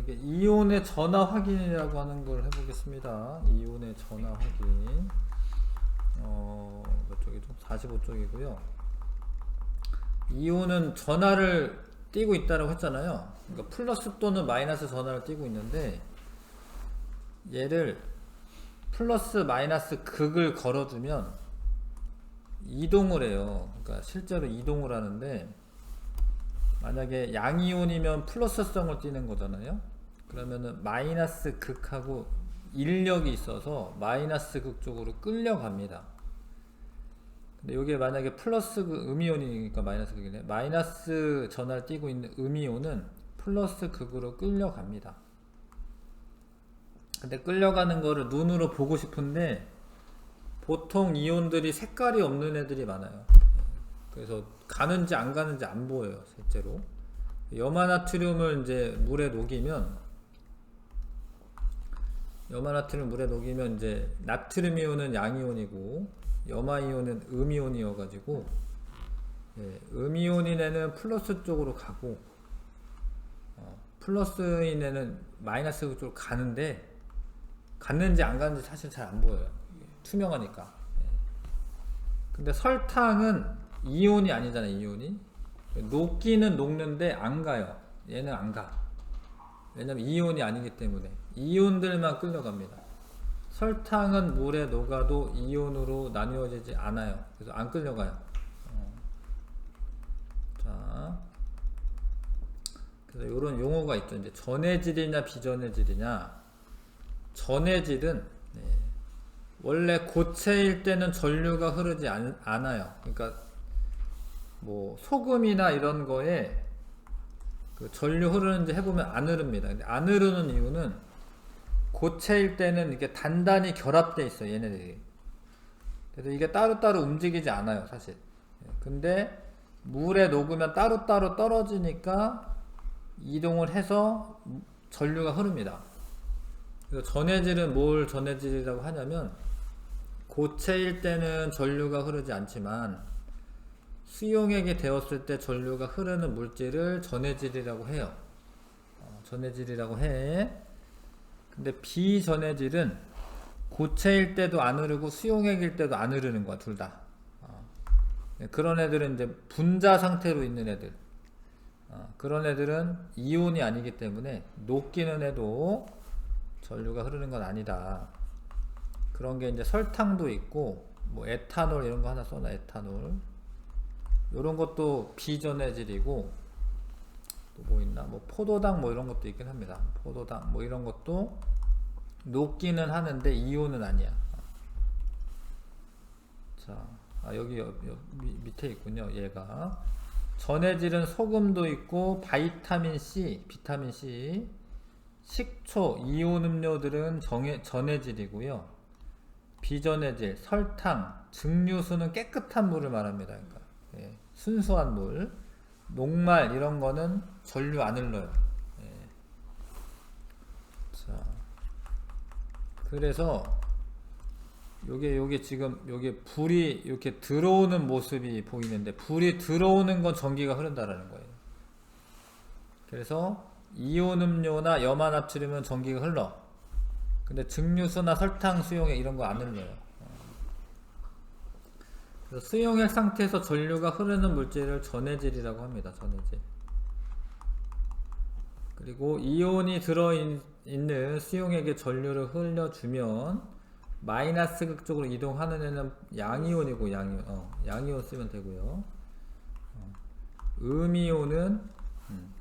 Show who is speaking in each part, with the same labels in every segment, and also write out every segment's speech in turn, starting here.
Speaker 1: 이게 이온의 전하 확인이라고 하는 걸 해보겠습니다. 이온의 전하 확인. 몇 쪽이죠? 45쪽이고요. 이온은 전하를 띄고 있다라고 했잖아요. 그러니까 플러스 또는 마이너스 전하를 띄고 있는데, 얘를 플러스 마이너스 극을 걸어두면 이동을 해요. 그러니까 실제로 이동을 하는데, 만약에 양이온이면 플러스성을 띠는 거잖아요. 그러면은 마이너스 극하고 인력이 있어서 마이너스 극 쪽으로 끌려갑니다. 근데 이게 만약에 플러스 음이온이니까 마이너스 극이네. 마이너스 전하를 띠고 있는 음이온은 플러스 극으로 끌려갑니다. 근데 끌려가는 거를 눈으로 보고 싶은데 보통 이온들이 색깔이 없는 애들이 많아요. 그래서 가는지 안 가는지 안 보여요, 실제로. 염화나트륨을 이제 물에 녹이면 이제 나트륨 이온은 양이온이고 염화이온은 음이온이어가지고, 음이온인 애는 플러스 쪽으로 가고 플러스인 애는 마이너스 쪽으로 가는데, 갔는지 안 갔는지 사실 잘 안 보여요. 투명하니까. 근데 설탕은 이온이 아니잖아요. 이온이 녹기는 녹는데 안 가요. 얘는 안 가. 왜냐면 이온이 아니기 때문에. 이온들만 끌려갑니다. 설탕은 물에 녹아도 이온으로 나뉘어지지 않아요. 그래서 안 끌려가요. 자, 그래서 이런 용어가 있죠. 이제 전해질이냐 비전해질이냐. 전해질은 원래 고체일 때는 전류가 흐르지 않아요. 그러니까 뭐 소금이나 이런 거에 그 전류 흐르는지 해보면 안 흐릅니다. 근데 안 흐르는 이유는 고체일 때는 이게 단단히 결합되어 있어요, 얘네들이. 그래서 이게 따로따로 움직이지 않아요, 사실. 근데 물에 녹으면 따로따로 떨어지니까 이동을 해서 전류가 흐릅니다. 그래서 전해질은 뭘 전해질이라고 하냐면, 고체일 때는 전류가 흐르지 않지만 수용액이 되었을 때 전류가 흐르는 물질을 전해질이라고 해요. 전해질이라고 해. 근데 비전해질은 고체일 때도 안 흐르고 수용액일 때도 안 흐르는 거야, 둘 다. 그런 애들은 이제 분자 상태로 있는 애들. 그런 애들은 이온이 아니기 때문에 녹기는 해도 전류가 흐르는 건 아니다. 그런 게 이제 설탕도 있고, 뭐 에탄올 이런 거 하나 써놔, 에탄올. 요런 것도 비전해질이고, 또 뭐 있나? 뭐 포도당 뭐 이런 것도 있긴 합니다. 포도당 뭐 이런 것도 녹기는 하는데 이온은 아니야. 자, 여기 밑에 있군요. 얘가 전해질은 소금도 있고 바이타민 C, 비타민 C, 식초, 이온 음료들은 전해질이고요. 비전해질, 설탕, 증류수는 깨끗한 물을 말합니다. 그러니까 순수한 물, 녹말 이런 거는 전류 안 흘러요. 자, 그래서 요게 지금 요게 불이 이렇게 들어오는 모습이 보이는데, 불이 들어오는 건 전기가 흐른다라는 거예요. 그래서 이온 음료나 염화나트륨은 전기가 흘러. 근데 증류수나 설탕, 수용액 이런 거 안 흘러요. 그래서 수용액 상태에서 전류가 흐르는 물질을 전해질이라고 합니다. 전해질. 그리고 이온이 들어있는 수용액에 전류를 흘려주면 마이너스 극 쪽으로 이동하는 애는 양이온이고, 양이온 쓰면 되고요. 음이온은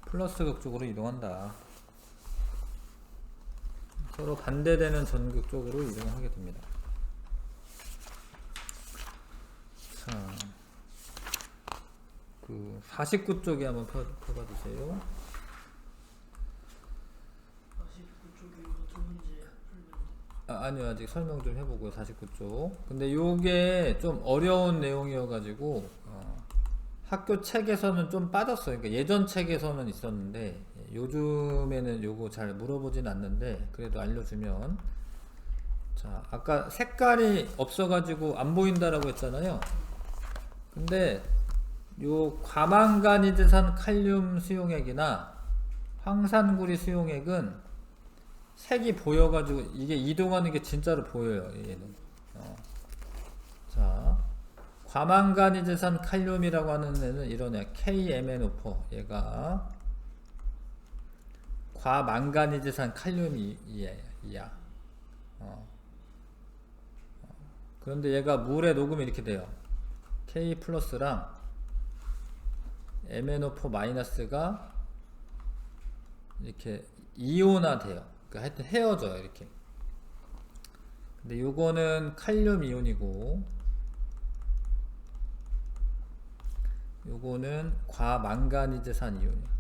Speaker 1: 플러스 극 쪽으로 이동한다. 서로 반대되는 전극 쪽으로 이동을 하게 됩니다. 자, 그 49쪽에 한번 펴봐 주세요.
Speaker 2: 49쪽이 어떤 문제 풀는데?
Speaker 1: 아니요, 아직 설명 좀 해보고요. 49쪽. 근데 요게 좀 어려운 내용이어가지고 학교 책에서는 좀 빠졌어요. 그러니까 예전 책에서는 있었는데 요즘에는 요거 잘 물어보진 않는데 그래도 알려주면, 자, 아까 색깔이 없어가지고 안 보인다라고 했잖아요. 근데 요 과망간이드산 칼륨 수용액이나 황산구리 수용액은 색이 보여가지고 이게 이동하는 게 진짜로 보여요. 얘는. 자, 과망가니즈산 칼륨이라고 하는 애는 이런 애 KMNO4. 얘가 과망가니즈산 칼륨이야. 그런데 얘가 물에 녹으면 이렇게 돼요. K 플러스랑 MNO4 마이너스가 이렇게 이온화 돼요. 그러니까 하여튼 헤어져요. 이렇게. 근데 요거는 칼륨 이온이고 요거는 과망가니즈산 이온이에요.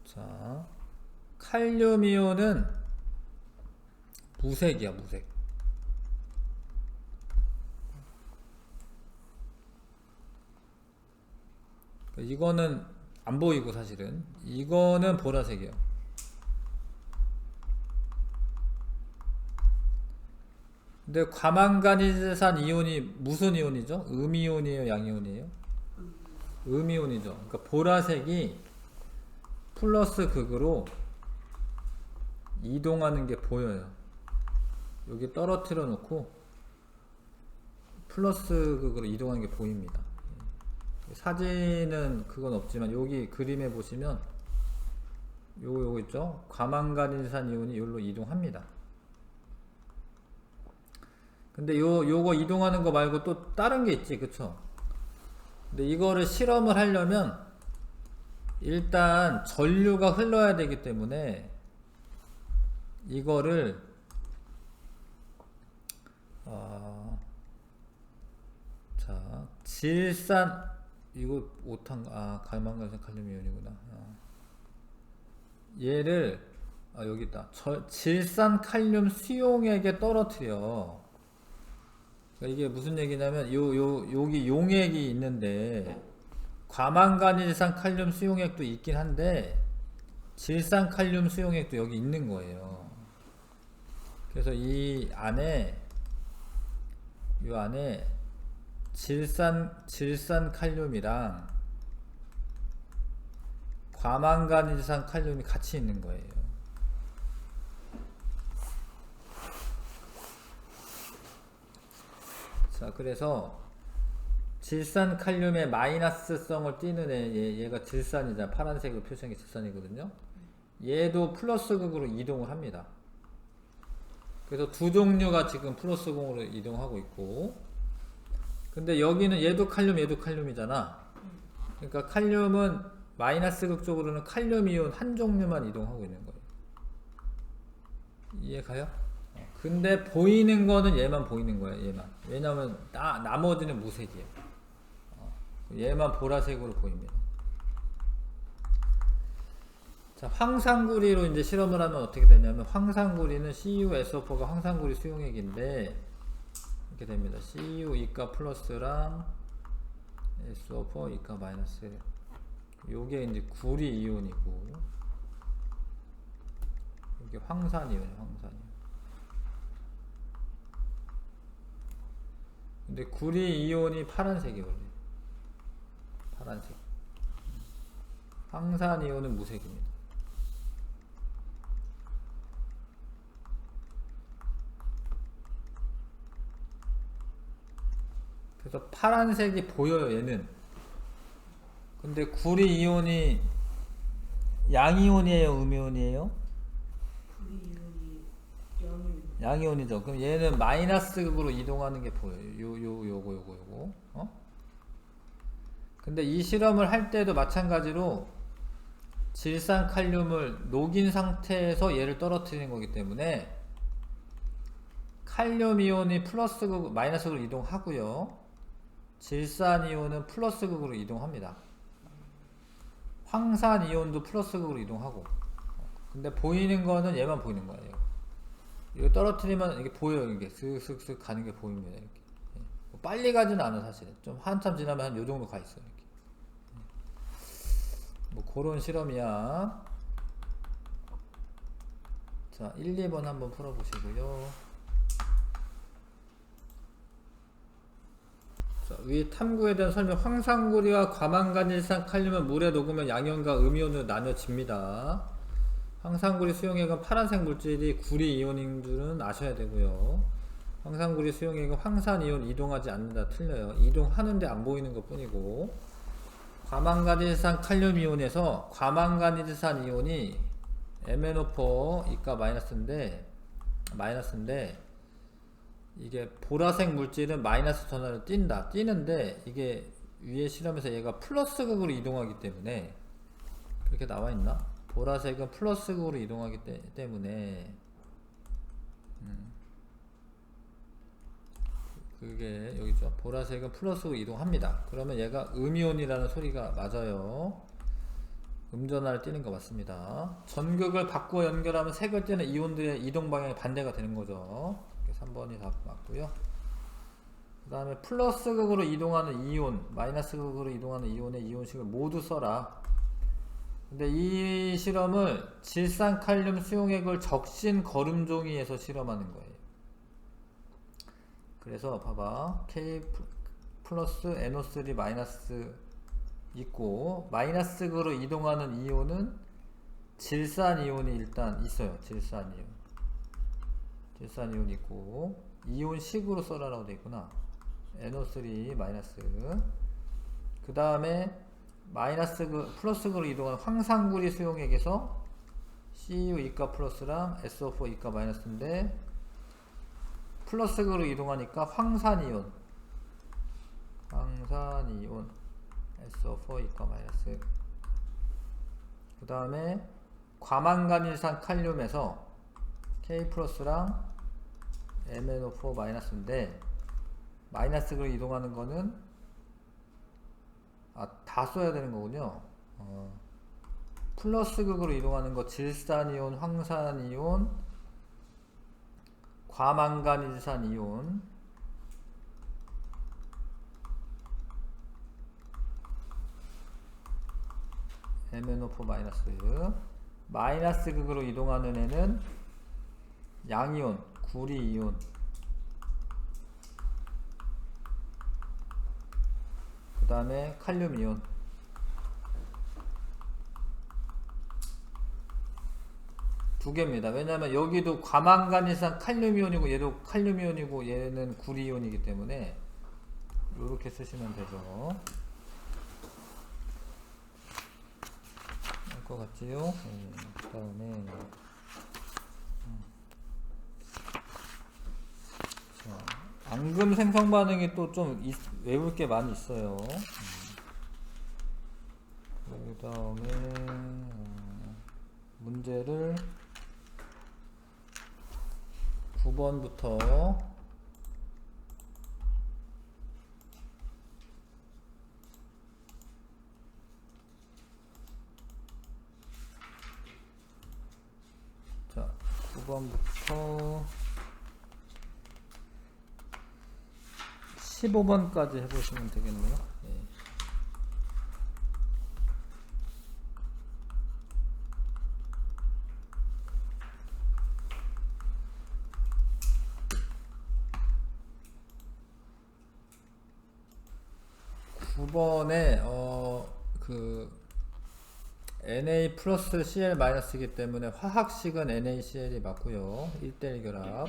Speaker 1: 자, 칼륨 이온은 무색이야, 무색. 이거는 안 보이고 사실은 이거는 보라색이에요. 근데 과망가니즈산 이온이 무슨 이온이죠? 음이온이에요, 양이온이에요? 음이온이죠. 그러니까 보라색이 플러스 극으로 이동하는 게 보여요. 여기 떨어뜨려 놓고 플러스 극으로 이동하는 게 보입니다. 사진은 그건 없지만 여기 그림에 보시면 요거 있죠? 과망가니즈산 이온이 여기로 이동합니다. 근데 요거 이동하는 거 말고 또 다른 게 있지, 그쵸? 근데 이거를 실험을 하려면 일단 전류가 흘러야 되기 때문에 이거를 자, 질산 이거 오탄 갈망가니즈산 칼륨 이온이구나. 얘를 여기 있다. 질산 칼륨 수용액에 떨어뜨려. 그러니까 이게 무슨 얘기냐면 여기 용액이 있는데 과망가니즈산 칼륨 수용액도 있긴 한데 질산 칼륨 수용액도 여기 있는 거예요. 그래서 이 안에 질산 칼륨이랑 과망가니즈산 칼륨이 같이 있는 거예요. 자, 그래서 질산 칼륨의 마이너스성을 띠는 얘가 질산이잖아. 파란색으로 표시한 게 질산이거든요. 얘도 플러스 극으로 이동을 합니다. 그래서 두 종류가 지금 플러스 극으로 이동하고 있고, 근데 여기는 얘도 칼륨이잖아. 그러니까 칼륨은 마이너스 극 쪽으로는 칼륨 이온 한 종류만 이동하고 있는 거예요. 이해가요? 근데 보이는 거는 얘만 보이는 거예요. 얘만. 왜냐면 나머지는 무색이에요. 얘만 보라색으로 보입니다. 자, 황산구리로 이제 실험을 하면 어떻게 되냐면 황산구리는 CuSO4가 황산구리 수용액인데 이렇게 됩니다. Cu 이가 플러스랑 SO4 이가 마이너스. 요게 이제 구리 이온이고 이게 황산 이온이에요. 황산 이온. 근데 구리 이온이 파란색이에요. 원래. 파란색. 황산 이온은 무색입니다. 그래서 파란색이 보여요, 얘는. 근데 구리 이온이 양이온이에요, 음이온이에요?
Speaker 2: 구리 이온이 양이온.
Speaker 1: 양이온이죠. 그럼 얘는 마이너스 극으로 이동하는 게 보여요. 요거. 근데 이 실험을 할 때도 마찬가지로 질산 칼륨을 녹인 상태에서 얘를 떨어뜨리는 거기 때문에 칼륨 이온이 플러스 극, 마이너스 극으로 이동하고요. 질산 이온은 플러스 극으로 이동합니다. 황산 이온도 플러스 극으로 이동하고. 근데 보이는 거는 얘만 보이는 거예요. 이거 떨어뜨리면 이게 보여요. 이게 슥슥슥 가는 게 보입니다. 이렇게. 빨리 가지는 않아, 사실은. 좀 한참 지나면 한 요 정도 가 있어요. 이렇게. 뭐 그런 실험이야. 자, 1, 2번 한번 풀어보시고요. 자, 위 탐구에 대한 설명. 황산구리와 과망간일산 칼륨은 물에 녹으면 양이온과 음이온으로 나뉘어집니다. 황산구리 수용액은 파란색 물질이 구리 이온인 줄은 아셔야 되고요. 황산구리 수용액은 황산이온 이동하지 않는다. 틀려요. 이동하는데 안 보이는 것 뿐이고, 과망간일산 칼륨 이온에서 과망간일산 이온이 MnO4 이가 마이너스인데 이게 보라색 물질은 마이너스 전하를 띄는데 이게 위에 실험에서 얘가 플러스 극으로 이동하기 때문에, 그렇게 나와있나? 보라색은 플러스 극으로 이동하기 때문에 그게 여기죠. 보라색은 플러스로 이동합니다. 그러면 얘가 음이온이라는 소리가 맞아요. 음전하를 띄는 거 맞습니다. 전극을 바꾸어 연결하면 색을 띄는 이온들의 이동 방향이 반대가 되는 거죠. 3번이 다 맞고요. 그 다음에 플러스 극으로 이동하는 이온, 마이너스 극으로 이동하는 이온의 이온식을 모두 써라. 근데 이 실험을 질산칼륨 수용액을 적신 거름종이에서 실험하는 거예요. 그래서 봐봐, K 플러스 NO3 마이너스 있고, 마이너스 극으로 이동하는 이온은 질산 이온이 일단 있어요. 질산 이온 있고, 이온식으로 써라라고 되어 있구나. NO3 마이너스. 그 다음에 플러스 극으로 이동하는 황산구리 수용액에서 CU 이가 플러스랑 SO4 이가 마이너스인데, 플러스 극으로 이동하니까 황산이온 SO4 이가 마이너스. 그 다음에 과망간일산 칼륨에서 K 플러스랑 MnO4 마이너스인데, 마이너스 극으로 이동하는 거는 다 써야 되는 거군요. 플러스 극으로 이동하는 거 질산이온, 황산이온, 과망간일산이온, MnO4 마이너스. 마이너스 극으로 이동하는 애는 양이온, 구리이온. 그 다음에 칼륨이온. 두 개입니다. 왜냐하면 여기도 과망간일산 칼륨이온이고 얘도 칼륨이온이고 얘는 구리이온이기 때문에 이렇게 쓰시면 되죠. 알 것 같지요? 그 다음에 앙금 생성 반응이 또 좀 외울 게 많이 있어요. 그 다음에 문제를 9번부터 자, 9번부터 15번까지 해보시면 되겠네요. 예. (9번에) Na 플러스 Cl 마이너스이기 때문에 화학식은 NaCl이 맞고요. 1대1 결합.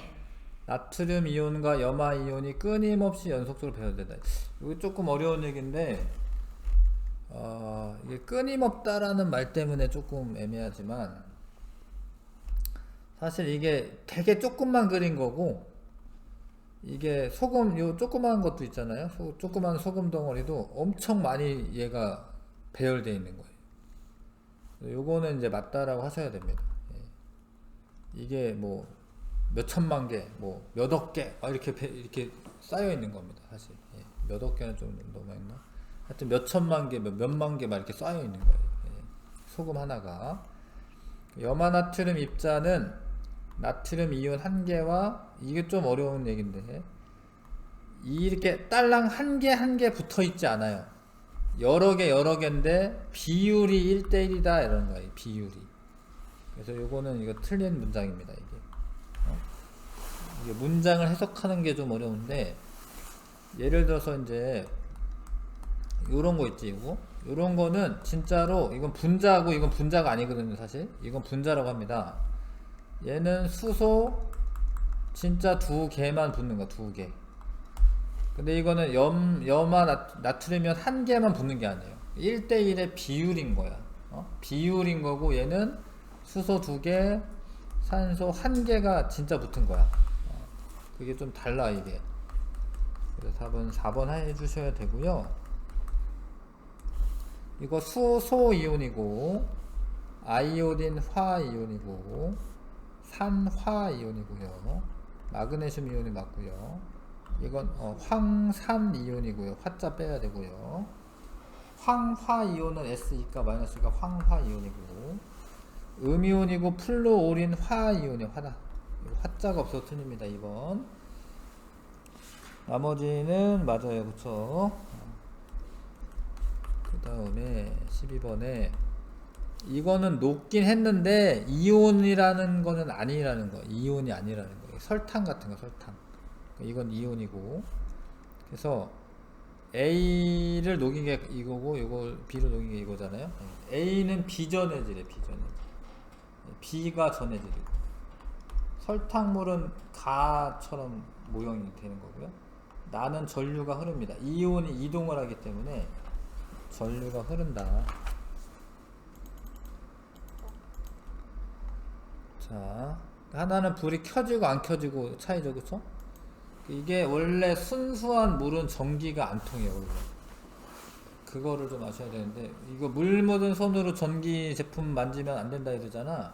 Speaker 1: 나트륨 이온과 염화 이온이 끊임없이 연속적으로 배열된다. 이거 조금 어려운 얘기인데, 이게 끊임없다라는 말 때문에 조금 애매하지만, 사실 이게 되게 조금만 그린 거고, 이게 소금, 요 조그만 것도 있잖아요. 조그만 소금 덩어리도 엄청 많이 얘가 배열되어 있는 거예요. 요거는 이제 맞다라고 하셔야 됩니다. 예. 이게 뭐 몇 천만 개, 뭐 몇억 개 이렇게 쌓여 있는 겁니다. 사실 예. 몇억 개는 좀 너무 했나? 하여튼 몇 천만 개, 몇만 개 막 이렇게 쌓여 있는 거예요. 예. 소금 하나가. 염화나트륨 입자는 나트륨 이온 한 개와, 이게 좀 어려운 얘기인데, 이렇게 딸랑 한 개 붙어 있지 않아요. 여러 개인데 비율이 1대1이다 이런 거예요. 비율이. 그래서 요거는 이거 틀린 문장입니다. 이게 문장을 해석하는 게 좀 어려운데, 예를 들어서 이제 요런 거 있지, 이거. 요런 거는 진짜로 이건 분자고 이건 분자가 아니거든요, 사실. 이건 분자라고 합니다. 얘는 수소 진짜 두 개만 붙는 거야, 두 개. 근데 이거는 염화 나트륨이면 한 개만 붙는 게 아니에요. 1대1의 비율인 거야. 비율인 거고, 얘는 수소 두 개, 산소 한 개가 진짜 붙은 거야. 그게 좀 달라, 이게. 그래서 답은 4번 해주셔야 되고요. 이거 수소 이온이고, 아이오딘 화 이온이고, 산화 이온이고요. 마그네슘 이온이 맞고요. 이건 황산 이온이고요. 화자 빼야 되고요. 황화 이온은 S2가 마이너스가 황화 이온이고, 음이온이고 플루오린 화 이온이 화다. 화자가 없어서 틀립니다. 2번. 나머지는 맞아요. 그쵸? 그 다음에 12번에 이거는 녹긴 했는데 이온이라는 거는 아니라는 거. 이온이 아니라는 거예요. 설탕 같은 거, 설탕. 이건 이온이고. 그래서 A를 녹인 게 이거고, 이거 B로 녹인 게 이거잖아요. A는 비전해질이에요, 비전해질. B가 전해질이고. 설탕물은 가처럼 모형이 되는 거고요. 나는 전류가 흐릅니다. 이온이 이동을 하기 때문에 전류가 흐른다. 자, 하나는 불이 켜지고 안 켜지고 차이죠, 그쵸? 이게 원래 순수한 물은 전기가 안 통해요, 원래. 그거를 좀 아셔야 되는데, 이거 물 묻은 손으로 전기 제품 만지면 안 된다 이러잖아.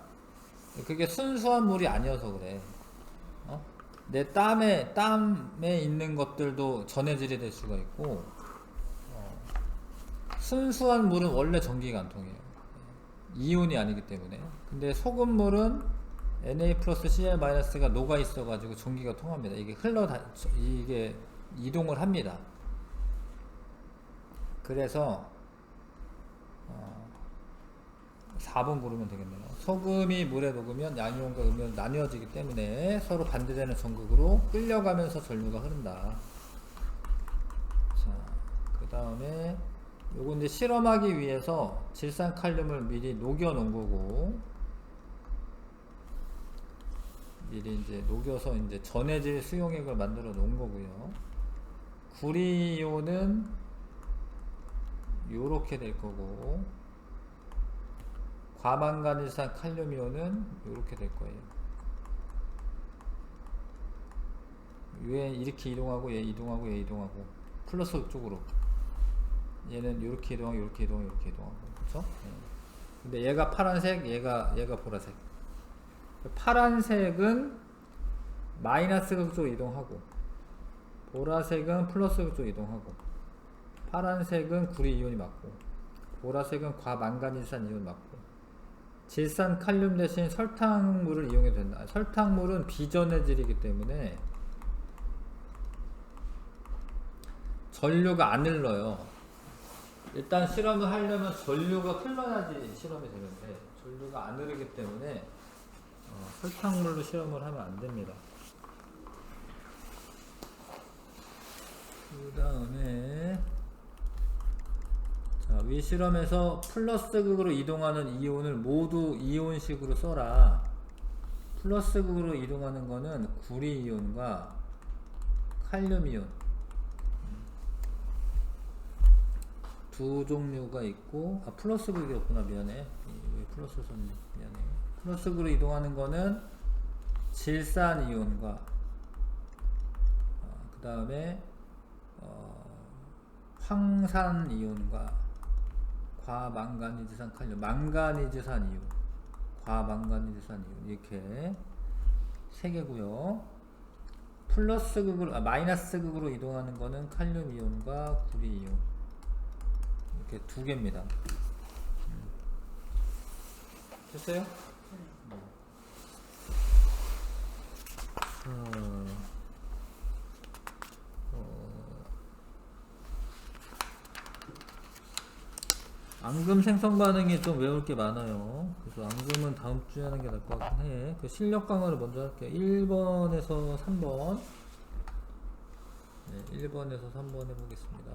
Speaker 1: 그게 순수한 물이 아니어서 그래. 내 땀에 있는 것들도 전해질이 될 수가 있고, 순수한 물은 원래 전기가 안 통해요. 이온이 아니기 때문에. 근데 소금물은 Na 플러스 Cl 마이너스가 녹아 있어가지고 전기가 통합니다. 이게 이게 이동을 합니다. 그래서 4번 고르면 되겠네요. 소금이 물에 녹으면 양이온과 음이온 나뉘어지기 때문에 서로 반대되는 전극으로 끌려가면서 전류가 흐른다. 자, 그 다음에 요거 이제 실험하기 위해서 질산칼륨을 미리 녹여 놓은 거고, 미리 이제 녹여서 이제 전해질 수용액을 만들어 놓은 거고요. 구리이온은 요렇게 될 거고, 과망간질산 칼륨이온은 요렇게 될 거예요. 얘 이렇게 이동하고, 얘 이동하고, 얘 이동하고, 플러스 쪽으로. 얘는 요렇게 이동하고, 요렇게 이동하고, 요렇게 이동하고. 그쵸? 근데 얘가 파란색, 얘가 보라색. 파란색은 마이너스 극쪽으로 이동하고, 보라색은 플러스 극쪽으로 이동하고, 파란색은 구리 이온이 맞고, 보라색은 과망간질산 이온 맞고, 질산 칼륨 대신 설탕물을 이용해도 된다. 설탕물은 비전해질이기 때문에 전류가 안 흘러요. 일단 실험을 하려면 전류가 흘러야지 실험이 되는데, 전류가 안 흐르기 때문에 설탕물로 실험을 하면 안 됩니다. 그 다음에 자, 위 실험에서 플러스 극으로 이동하는 이온을 모두 이온식으로 써라. 플러스 극으로 이동하는 거는 구리 이온과 칼륨 이온 두 종류가 있고, 플러스 극이었구나, 미안해. 왜 플러스 썼니? 미안해. 플러스 극으로 이동하는 거는 질산 이온과 그 다음에 황산 이온과 과망가니즈산 칼륨, 망가니즈산 이온, 과망가니즈산 이온, 이렇게 세 개고요. 플러스 극으로, 마이너스 극으로 이동하는 거는 칼륨 이온과 구리 이온, 이렇게 두 개입니다. 됐어요? 앙금 생성 반응이 좀 외울 게 많아요. 그래서 앙금은 다음 주에 하는 게 나을 것 같긴 해. 그 실력 강화를 먼저 할게요. 1번에서 3번. 네. 1번에서 3번 해보겠습니다.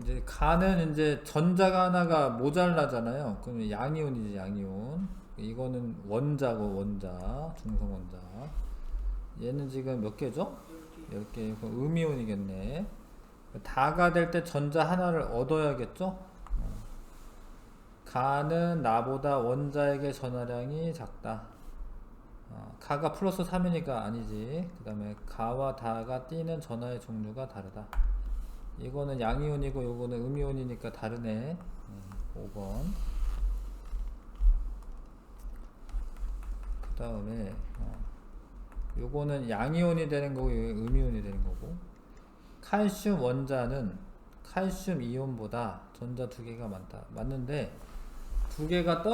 Speaker 1: 이제 가는 이제 전자가 하나가 모자라잖아요. 그러면 양이온이지, 양이온. 이거는 원자고, 원자, 중성 원자. 얘는 지금 몇 개죠? 10개. 그럼 음이온이겠네. 다가 될 때 전자 하나를 얻어야겠죠? 가는 나보다 원자에게 전하량이 작다. 가가 플러스 3이니까 아니지. 그 다음에 가와 다가 띠는 전하의 종류가 다르다. 이거는 양이온이고 요거는 음이온이니까 다르네. 5번. 그 다음에 요거는 양이온이 되는 거고 요거는 음이온이 되는 거고, 칼슘 원자는 칼슘 이온보다 전자 2개가 많다. 맞는데 2개가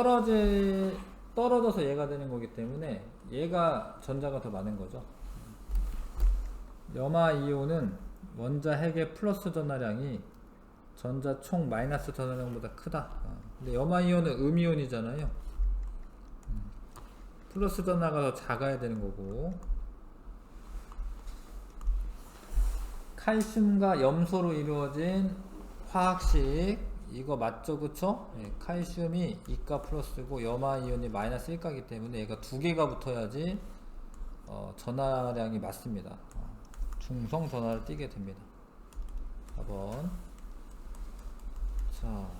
Speaker 1: 떨어져서 얘가 되는 거기 때문에 얘가 전자가 더 많은 거죠. 염화 이온은 원자 핵의 플러스 전하량이 전자 총 마이너스 전하량보다 크다. 근데 염화 이온은 음이온이잖아요. 플러스 전하가 더 작아야 되는 거고, 칼슘과 염소로 이루어진 화학식 이거 맞죠? 그쵸? 예, 칼슘이 2가 플러스고 염화 이온이 마이너스 1가기 때문에 얘가 2개가 붙어야지 전하량이 맞습니다. 중성 전하를 띠게 됩니다. 4번. 자,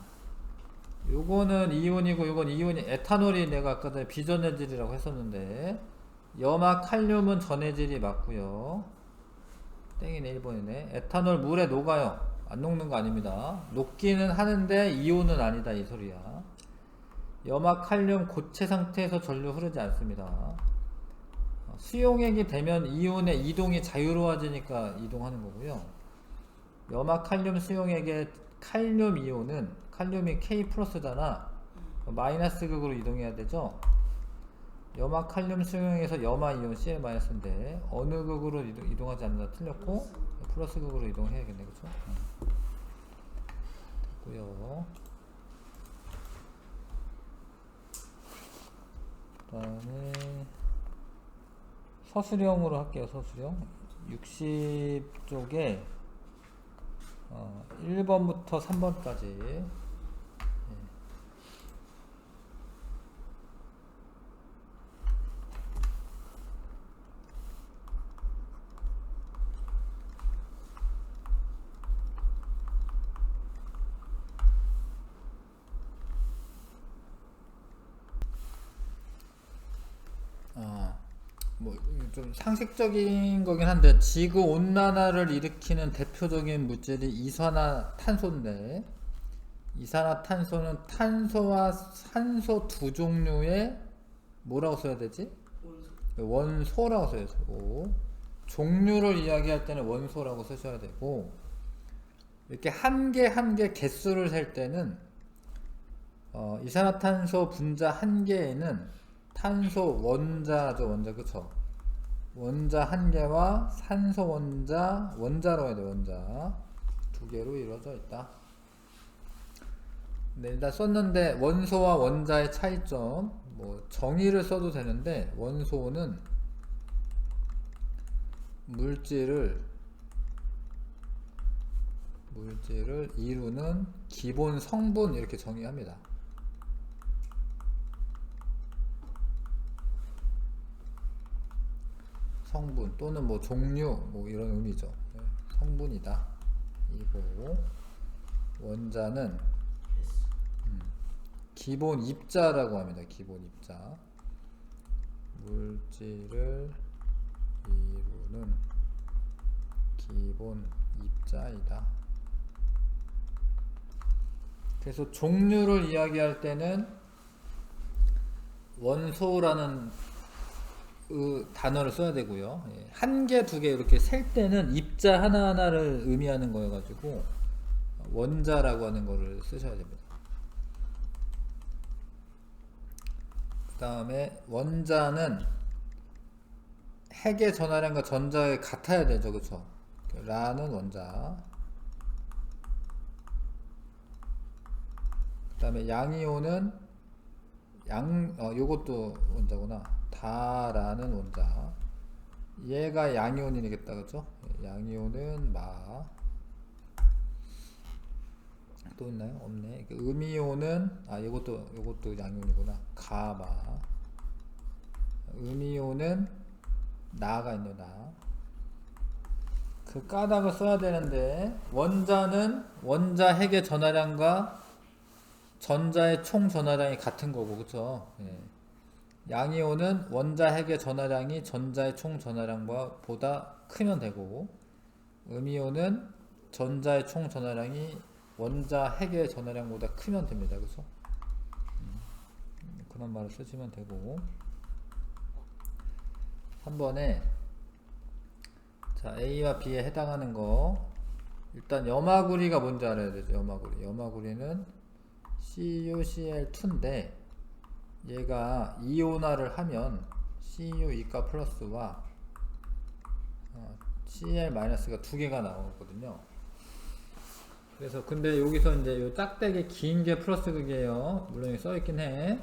Speaker 1: 요거는 이온이고 요건 이온이, 에탄올이 내가 아까 전에 비전해질이라고 했었는데 염화 칼륨은 전해질이 맞고요. 땡이네, 1번이네. 에탄올 물에 녹아요. 안 녹는 거 아닙니다. 녹기는 하는데 이온은 아니다, 이 소리야. 염화 칼륨 고체 상태에서 전류 흐르지 않습니다. 수용액이 되면 이온의 이동이 자유로워지니까 이동하는 거고요. 염화 칼륨 수용액의 칼륨 이온은 칼륨이 K 플러스잖아. 마이너스 극으로 이동해야 되죠. 염화 칼륨 수용액에서 염화 이온 Cl 마이너스인데 어느 극으로 이동하지 않는다. 틀렸고 플러스 극으로 이동해야겠네, 그쵸? 됐고요. 그 다음에 서술형으로 할게요. 서술형 60쪽에 1번부터 3번까지. 뭐 좀 상식적인 거긴 한데, 지구 온난화를 일으키는 대표적인 물질이 이산화탄소인데, 이산화탄소는 탄소와 산소 두 종류의 뭐라고 써야 되지? 원소라고 써야 되고, 종류를 이야기할 때는 원소라고 쓰셔야 되고, 이렇게 한 개 한 개 개수를 셀 때는 이산화탄소 분자 한 개에는 탄소 원자죠, 원자. 그쵸? 원자 한 개와 산소 원자로 해야 돼. 원자 2개로 이루어져 있다. 네, 일단 썼는데 원소와 원자의 차이점, 뭐 정의를 써도 되는데, 원소는 물질을 이루는 기본 성분, 이렇게 정의합니다. 성분 또는 뭐 종류, 뭐 이런 의미죠. 성분이다. 이고, 원자는 기본 입자라고 합니다. 기본 입자. 물질을 이루는 기본 입자이다. 그래서 종류를 이야기할 때는 원소라는 단어를 써야 되고요. 한 개, 2개 이렇게 셀 때는 입자 하나하나를 의미하는 거여가지고 원자라고 하는 거를 쓰셔야 됩니다. 다음에 원자는 핵의 전하량과 전자의 같아야 되죠, 그쵸? 라는 원자. 그 다음에 양이온은 요것도 원자구나. 다라는 원자. 얘가 양이온이겠다, 그쵸? 양이온은 마. 또 있나요? 없네. 음이온은 요것도 양이온이구나. 가마. 음이온은 나가 있네, 나. 그 까닭을 써야 되는데 원자는 원자 핵의 전하량과 전자의 총 전하량이 같은 거고, 그쵸? 예. 양이온은 원자 핵의 전하량이 전자의 총 전하량보다 보다 크면 되고, 음이온은 전자의 총 전하량이 원자 핵의 전하량보다 크면 됩니다. 그래서 그런 말을 쓰시면 되고, 3번에 자, A와 B에 해당하는 거, 일단 염화구리가 뭔지 알아야 되죠. 염화구리는 CuCl2인데 얘가 이온화를 하면 Cu2가 플러스와 Cl-가 두 개가 나오거든요. 그래서 근데 여기서 이제 요 짝대기 긴 게 플러스 극이에요. 물론 여기 써있긴 해.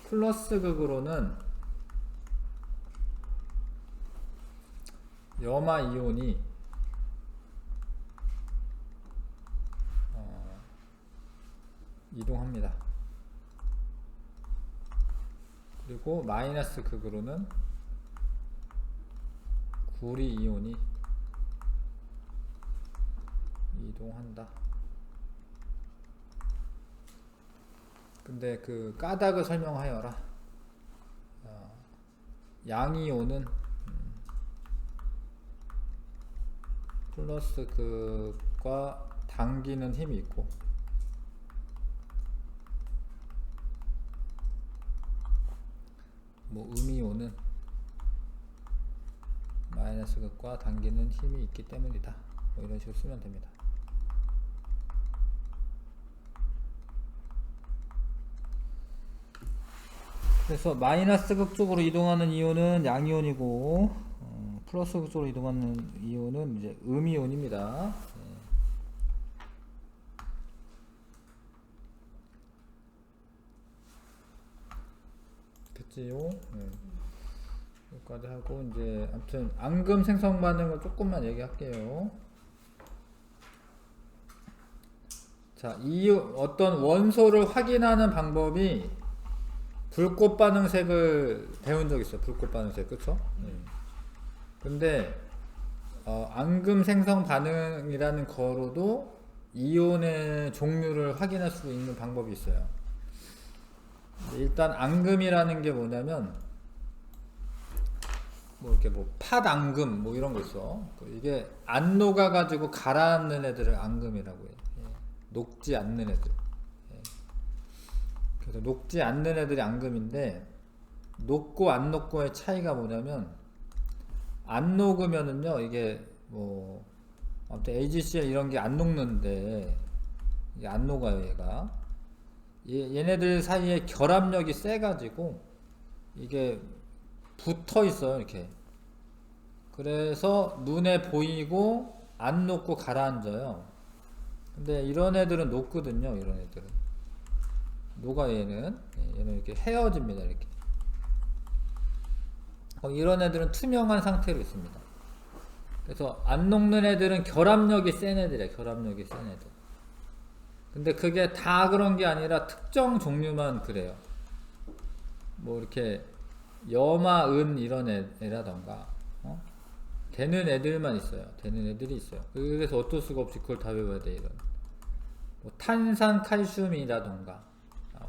Speaker 1: 플러스 극으로는 염화 이온이 이동합니다. 그리고 마이너스 극으로는 구리 이온이 이동한다. 근데 그 까닭을 설명하여라. 양이온은 플러스 극과 당기는 힘이 있고, 뭐 음이온은 마이너스 극과 당기는 힘이 있기 때문이다. 뭐 이런 식으로 쓰면 됩니다. 그래서 마이너스 극 쪽으로 이동하는 이온은 양이온이고, 플러스 극 쪽으로 이동하는 이온은 이제 음이온입니다. 됐지요? 여기까지 하고, 이제 아무튼 앙금 생성 반응을 조금만 얘기할게요. 자, 어떤 원소를 확인하는 방법이 불꽃 반응색을 배운 적 있어요. 불꽃 반응색, 그쵸? 근데 앙금 생성 반응이라는 거로도 이온의 종류를 확인할 수 있는 방법이 있어요. 일단 앙금이라는 게 뭐냐면 뭐 이렇게 뭐 팥앙금 뭐 이런 거 있어. 이게 안 녹아 가지고 가라앉는 애들을 앙금이라고 해. 녹지 않는 애들. 그래서 녹지 않는 애들이 앙금인데, 녹고 안 녹고의 차이가 뭐냐면, 안 녹으면은요, 이게 뭐 아무튼 AgCl 이런 게 안 녹는데, 이게 안 녹아요, 얘가. 얘네들 사이에 결합력이 세가지고 이게 붙어 있어요, 이렇게. 그래서 눈에 보이고 안 녹고 가라앉아요. 근데 이런 애들은 녹거든요. 이런 애들은 녹아. 얘는 이렇게 헤어집니다, 이렇게. 이런 애들은 투명한 상태로 있습니다. 그래서 안 녹는 애들은 결합력이 센 애들이에요. 결합력이 센 애들. 근데 그게 다 그런 게 아니라 특정 종류만 그래요. 뭐 이렇게 염화, 은 이런 애라던가 되는 애들만 있어요. 되는 애들이 있어요. 그래서 어쩔 수가 없이 그걸 다 외워야 돼. 이런 뭐 탄산 칼슘이라던가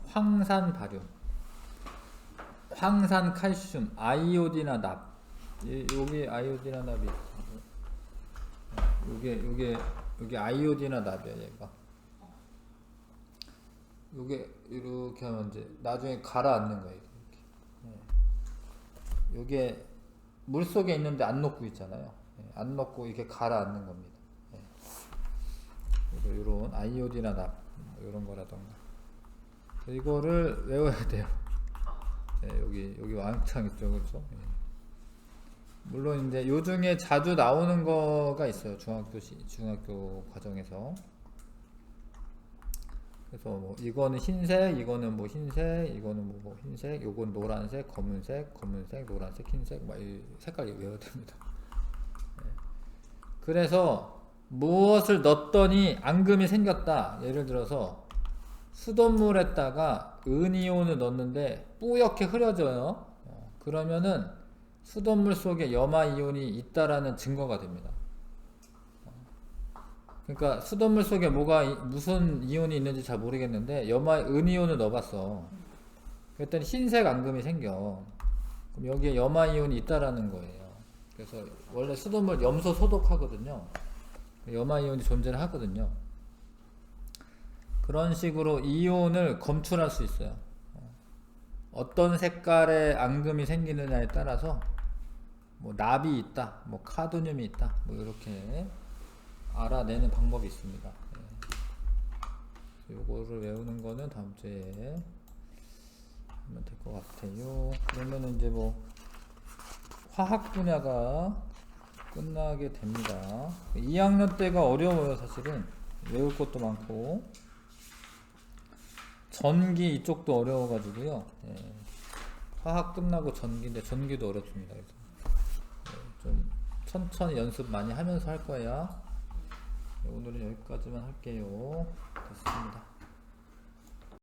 Speaker 1: 황산 바륨, 황산 칼슘, 아이오디나 납. 여기 아이오디나 납이 여기 아이오디나 납이야, 얘가. 요게 이렇게 하면 이제 나중에 가라앉는 거예요. 이렇게. 요게 물 속에 있는데 안 녹고 있잖아요. 안 녹고 이렇게 가라앉는 겁니다. 요런 아이오디나 납 이런 거라던가 이거를 외워야 돼요. 예, 여기 왕창 있죠, 그렇죠? 예. 물론 이제 요 중에 자주 나오는 거가 있어요. 중학교 과정에서. 그래서 뭐 이거는 흰색, 이거는 뭐 흰색, 이거는 뭐 흰색, 요건 노란색, 검은색, 노란색, 흰색, 막 이 색깔이 외워야 됩니다. 예. 그래서 무엇을 넣었더니 앙금이 생겼다. 예를 들어서 수돗물에다가 은이온을 넣었는데 뿌옇게 흐려져요. 그러면은 수돗물 속에 염화이온이 있다라는 증거가 됩니다. 그러니까 수돗물 속에 무슨 이온이 있는지 잘 모르겠는데 은이온을 넣어봤어. 그랬더니 흰색 앙금이 생겨. 그럼 여기에 염화이온이 있다라는 거예요. 그래서 원래 수돗물 염소 소독하거든요. 염화이온이 존재를 하거든요. 그런 식으로 이온을 검출할 수 있어요. 어떤 색깔의 앙금이 생기느냐에 따라서 뭐 납이 있다, 뭐 카드뮴이 있다, 뭐 이렇게 알아내는 방법이 있습니다. 요거를 외우는 거는 다음 주에 하면 될 것 같아요. 그러면 이제 뭐 화학 분야가 끝나게 됩니다. 2학년 때가 어려워요, 사실은. 외울 것도 많고. 전기 이쪽도 어려워가지고요. 예. 화학 끝나고 전기인데 전기도 어렵습니다. 그래서 좀 천천히 연습 많이 하면서 할 거예요. 오늘은 여기까지만 할게요. 됐습니다.